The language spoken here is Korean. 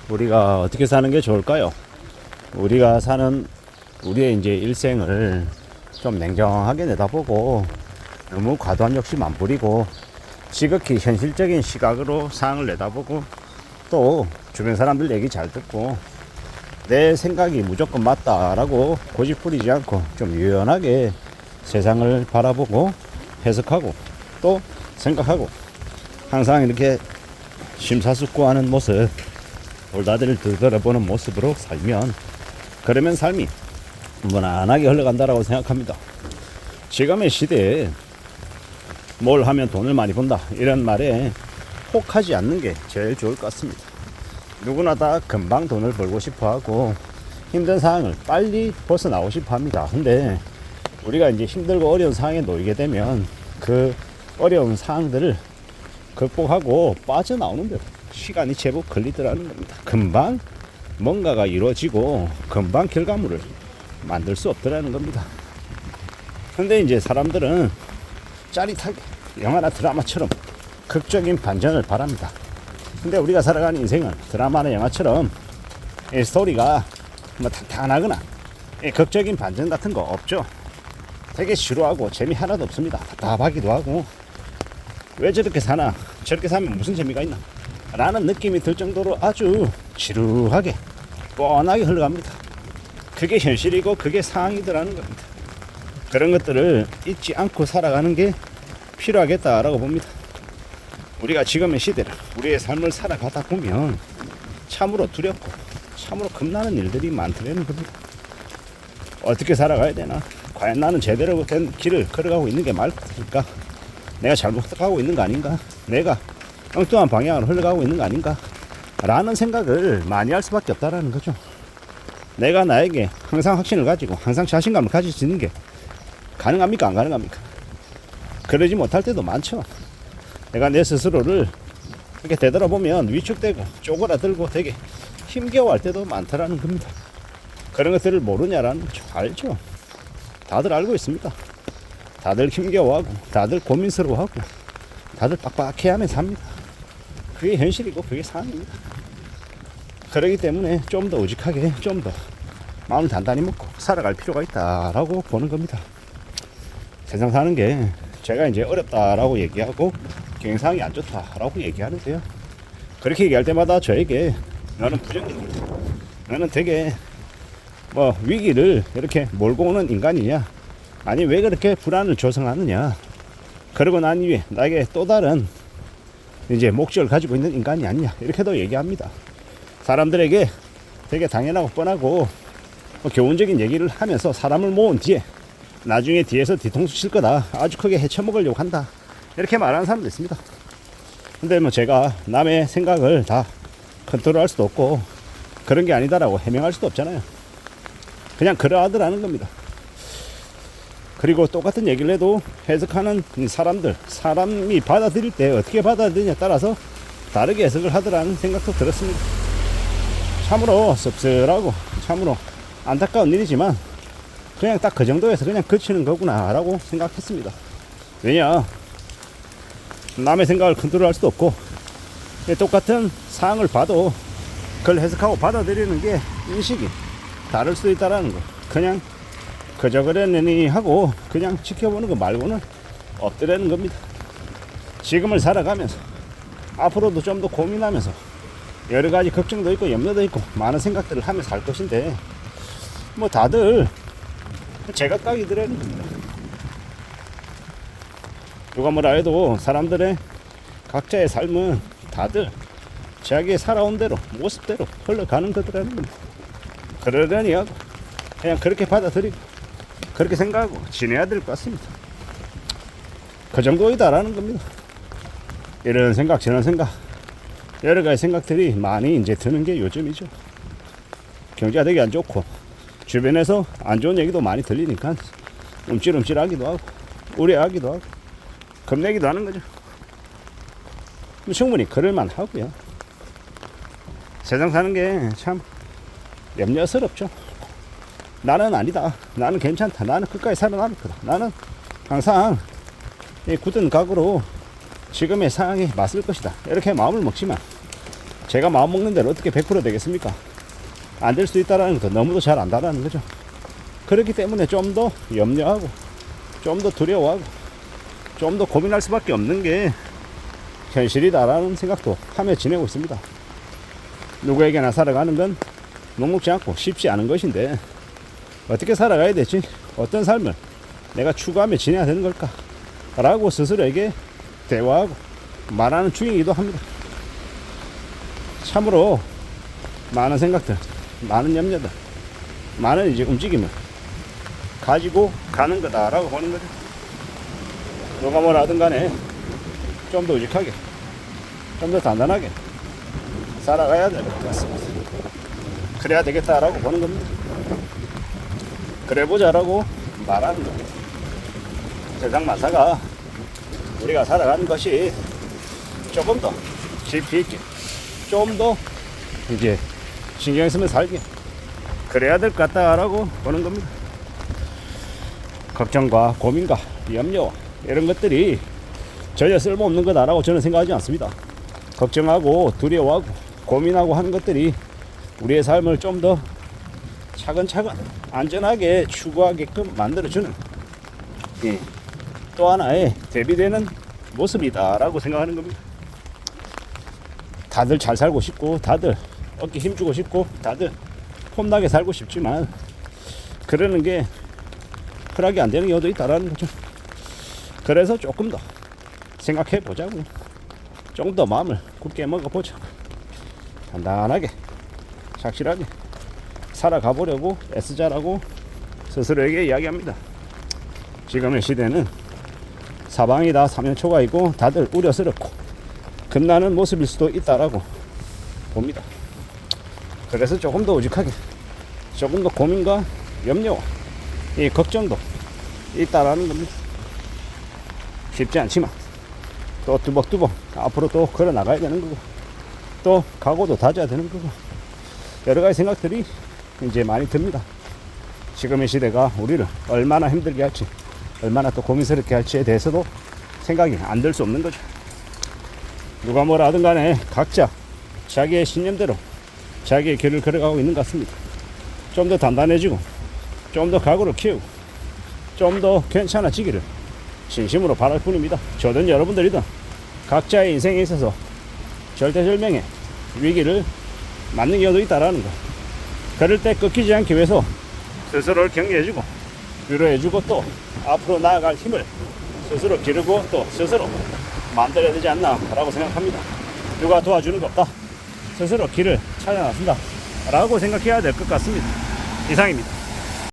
우리가 어떻게 사는 게 좋을까요? 우리가 사는 우리의 이제 일생을 좀 냉정하게 내다보고 너무 과도한 욕심 안 부리고 지극히 현실적인 시각으로 상황을 내다보고 또 주변 사람들 얘기 잘 듣고 내 생각이 무조건 맞다라고 고집 부리지 않고 좀 유연하게 세상을 바라보고 해석하고 또 생각하고 항상 이렇게 심사숙고하는 모습, 돌다리를 들여다보는 모습으로 살면 그러면 삶이 무난하게 흘러간다라고 생각합니다. 지금의 시대에 뭘 하면 돈을 많이 번다 이런 말에 혹하지 않는 게 제일 좋을 것 같습니다. 누구나 다 금방 돈을 벌고 싶어 하고 힘든 상황을 빨리 벗어나고 싶어 합니다. 근데 우리가 이제 힘들고 어려운 상황에 놓이게 되면 그 어려운 상황들을 극복하고 빠져나오는데 시간이 제법 걸리더라는 겁니다. 금방 뭔가가 이루어지고 금방 결과물을 만들 수 없더라는 겁니다. 근데 이제 사람들은 짜릿하게 영화나 드라마처럼 극적인 반전을 바랍니다. 근데 우리가 살아가는 인생은 드라마나 영화처럼 이 스토리가 뭐 탄탄하거나 극적인 반전 같은 거 없죠. 되게 지루하고 재미 하나도 없습니다. 답답하기도 하고 왜 저렇게 사나, 저렇게 사면 무슨 재미가 있나 라는 느낌이 들 정도로 아주 지루하게 뻔하게 흘러갑니다. 그게 현실이고 그게 상황이더라는 겁니다. 그런 것들을 잊지 않고 살아가는 게 필요하겠다라고 봅니다. 우리가 지금의 시대를 우리의 삶을 살아가다 보면 참으로 두렵고 참으로 겁나는 일들이 많더라는 겁니다. 어떻게 살아가야 되나, 과연 나는 제대로 된 길을 걸어가고 있는 게 맞을까, 내가 잘못하고 있는 거 아닌가, 내가 엉뚱한 방향으로 흘러가고 있는 거 아닌가 라는 생각을 많이 할 수밖에 없다라는 거죠. 내가 나에게 항상 확신을 가지고 항상 자신감을 가질 수 있는 게 가능합니까, 안 가능합니까? 그러지 못할 때도 많죠. 내가 내 스스로를 이렇게 되돌아보면 위축되고 쪼그라들고 되게 힘겨워할 때도 많다라는 겁니다. 그런 것들을 모르냐라는 거죠. 알죠. 다들 알고 있습니다. 다들 힘겨워하고 다들 고민스러워하고 다들 빡빡해하면서 삽니다. 그게 현실이고 그게 상황입니다. 그렇기 때문에 좀 더 우직하게 좀 더 마음을 단단히 먹고 살아갈 필요가 있다라고 보는 겁니다. 세상 사는 게 제가 이제 어렵다라고 얘기하고 경영상황이 안 좋다라고 얘기하는데요. 그렇게 얘기할 때마다 저에게 너는 부정적이다, 너는 되게 뭐 위기를 이렇게 몰고 오는 인간이냐, 아니 왜 그렇게 불안을 조성하느냐, 그러고 난 이후에 나에게 또 다른 이제 목적을 가지고 있는 인간이 아니냐 이렇게도 얘기합니다. 사람들에게 되게 당연하고 뻔하고 뭐 교훈적인 얘기를 하면서 사람을 모은 뒤에 나중에 뒤에서 뒤통수 칠 거다, 아주 크게 헤쳐먹으려고 한다 이렇게 말하는 사람도 있습니다. 근데 뭐 제가 남의 생각을 다 컨트롤할 수도 없고 그런 게 아니다라고 해명할 수도 없잖아요. 그냥 그러하더라는 겁니다. 그리고 똑같은 얘기를 해도 해석하는 사람들, 사람이 받아들일 때 어떻게 받아들이냐에 따라서 다르게 해석을 하더라는 생각도 들었습니다. 참으로 씁쓸하고 참으로 안타까운 일이지만 그냥 딱 그 정도에서 그냥 그치는 거구나 라고 생각했습니다. 왜냐, 남의 생각을 컨트롤할 수도 없고 똑같은 상황을 봐도 그걸 해석하고 받아들이는 게 인식이 다를 수도 있다는 거, 그냥 그저 그러느니 하고 그냥 지켜보는 거 말고는 없더라는 겁니다. 지금을 살아가면서 앞으로도 좀 더 고민하면서 여러 가지 걱정도 있고 염려도 있고 많은 생각들을 하면서 살 것인데 뭐 다들 제각각이더라는 겁니다. 누가 뭐라 해도 사람들의 각자의 삶은 다들 자기의 살아온 대로 모습대로 흘러가는 거더라는 겁니다. 그러려니 하고 그냥 그렇게 받아들이고 그렇게 생각하고 지내야 될 것 같습니다. 그 정도이다라는 겁니다. 이런 생각 저런 생각 여러 가지 생각들이 많이 이제 드는 게 요즘이죠. 경제가 되게 안 좋고 주변에서 안 좋은 얘기도 많이 들리니까 움찔움찔하기도 하고 우려하기도 하고 겁내기도 하는 거죠. 충분히 그럴만 하고요. 세상 사는 게 참 염려스럽죠. 나는 아니다, 나는 괜찮다, 나는 끝까지 살아남을 거다, 나는 항상 이 굳은 각오로 지금의 상황에 맞설 것이다 이렇게 마음을 먹지만 제가 마음먹는 대로 어떻게 100% 되겠습니까? 안 될 수도 있다는 것도 너무도 잘 안다라는 거죠. 그렇기 때문에 좀 더 염려하고 좀 더 두려워하고 좀 더 고민할 수밖에 없는 게 현실이다라는 생각도 하며 지내고 있습니다. 누구에게나 살아가는 건 녹록지 않고 쉽지 않은 것인데 어떻게 살아가야 되지? 어떤 삶을 내가 추구하며 지내야 되는 걸까? 라고 스스로에게 대화하고 말하는 중이기도 합니다. 참으로 많은 생각들, 많은 염려들, 많은 이제 움직임을 가지고 가는 거다라고 보는 거죠. 누가 뭐라 하든 간에 좀 더 우직하게, 좀 더 단단하게 살아가야 될 것 같습니다. 그래야 되겠다라고 보는 겁니다. 그래보자라고 말하는 겁니다. 세상 마사가 우리가 살아가는 것이 조금 더 깊이 있게, 좀 더 이제 신경 쓰면 살게 그래야 될 것 같다라고 보는 겁니다. 걱정과 고민과 염려 이런 것들이 전혀 쓸모없는 거다라고 저는 생각하지 않습니다. 걱정하고 두려워하고 고민하고 하는 것들이 우리의 삶을 좀 더 차근차근 안전하게 추구하게끔 만들어주는 또 하나의 대비되는 모습이다라고 생각하는 겁니다. 다들 잘 살고 싶고 다들 어깨 힘주고 싶고 다들 폼나게 살고 싶지만 그러는 게 흔하게 안 되는 경우도 있다라는 거죠. 그래서 조금 더 생각해 보자고, 좀 더 마음을 굳게 먹어보자, 단단하게 착실하게 살아가 보려고 애쓰자라고 스스로에게 이야기합니다. 지금의 시대는 사방이 다 사면초가 있고 다들 우려스럽고 겁나는 모습일 수도 있다라고 봅니다. 그래서 조금 더 우직하게, 조금 더 고민과 염려와 이 걱정도 있다라는 겁니다. 쉽지 않지만 또 뚜벅뚜벅 앞으로 또 걸어 나가야 되는 거고 또 각오도 다져야 되는 거고 여러 가지 생각들이 이제 많이 듭니다. 지금의 시대가 우리를 얼마나 힘들게 할지, 얼마나 또 고민스럽게 할지에 대해서도 생각이 안 들 수 없는 거죠. 누가 뭐라 하든 간에 각자 자기의 신념대로 자기의 길을 걸어가고 있는 것 같습니다. 좀 더 단단해지고 좀 더 각오를 키우고 좀 더 괜찮아지기를 진심으로 바랄 뿐입니다. 저든 여러분들이든 각자의 인생에 있어서 절대절명의 위기를 맞는 경우도 있다라는 거. 그럴 때 꺾이지 않기 위해서 스스로를 격려해주고 위로해주고 또 앞으로 나아갈 힘을 스스로 기르고 또 스스로 만들어야 되지 않나 라고 생각합니다. 누가 도와주는 거 없다, 스스로 길을 찾아 나선다 라고 생각해야 될 것 같습니다. 이상입니다.